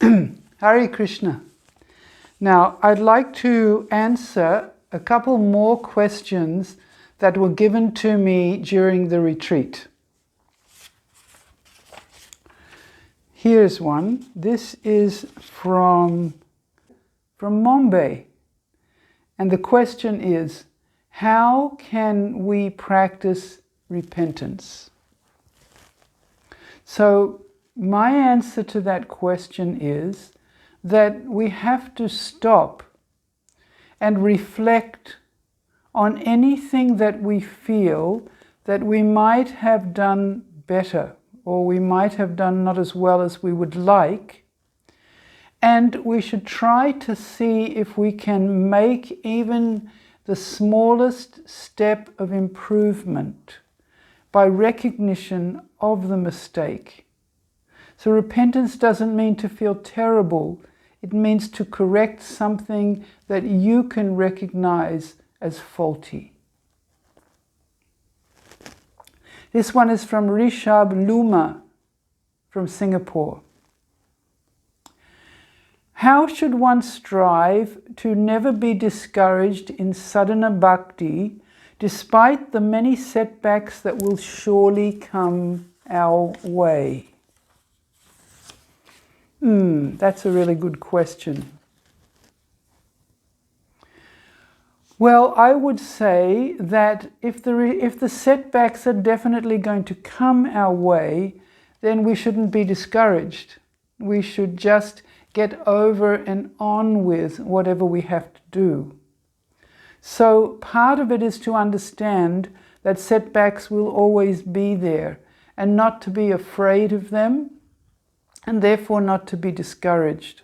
Hare Krishna. Now, I'd like to answer a couple more questions that were given to me during the retreat. Here's one. This is from Mumbai. And the question is, how can we practice repentance? So, my answer to that question is that we have to stop and reflect on anything that we feel that we might have done better, or we might have done not as well as we would like. And we should try to see if we can make even the smallest step of improvement by recognition of the mistake. So repentance doesn't mean to feel terrible. It means to correct something that you can recognize as faulty. This one is from Rishabh Luma from Singapore. How should one strive to never be discouraged in sadhana bhakti despite the many setbacks that will surely come our way? That's a really good question. Well, I would say that if the setbacks are definitely going to come our way, then we shouldn't be discouraged. We should just get over and on with whatever we have to do. So part of it is to understand that setbacks will always be there and not to be afraid of them, and therefore not to be discouraged.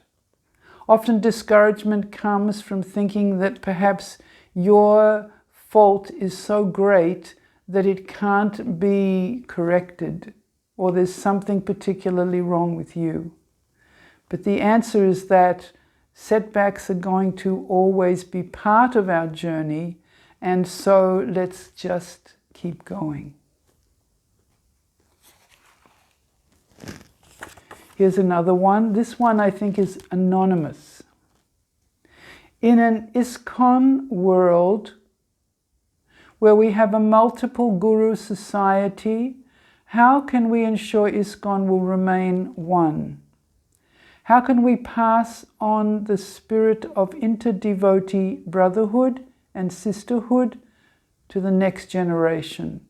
Often discouragement comes from thinking that perhaps your fault is so great that it can't be corrected, or there's something particularly wrong with you. But the answer is that setbacks are going to always be part of our journey, and so let's just keep going. Here's another one. This one I think is anonymous. In an Iscon world where we have a multiple guru society, how can we ensure Iscon will remain one? How can we pass on the spirit of Inter-Devotee Brotherhood and Sisterhood to the next generation?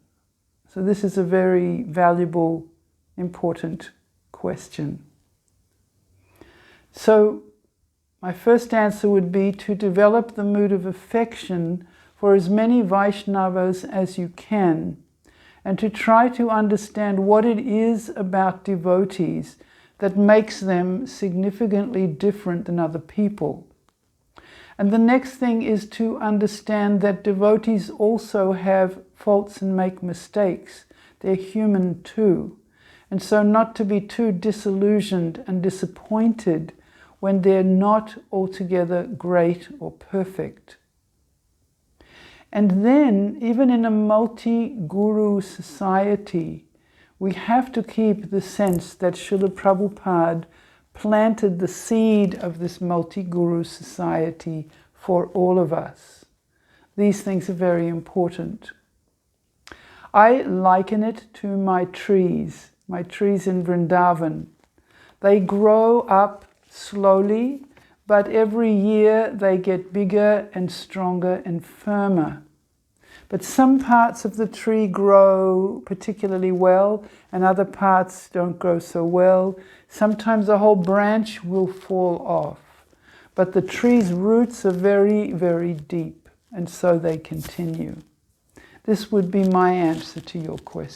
So this is a very valuable, important question. So my first answer would be to develop the mood of affection for as many Vaishnavas as you can, and to try to understand what it is about devotees that makes them significantly different than other people. And the next thing is to understand that devotees also have faults and make mistakes. They're human too. And so not to be too disillusioned and disappointed when they're not altogether great or perfect. And then, even in a multi-guru society, we have to keep the sense that Srila Prabhupada planted the seed of this multi-guru society for all of us. These things are very important. I liken it to my trees in Vrindavan. They grow up slowly, but every year they get bigger and stronger and firmer. But some parts of the tree grow particularly well, and other parts don't grow so well. Sometimes a whole branch will fall off. But the tree's roots are very, very deep, and so they continue. This would be my answer to your question.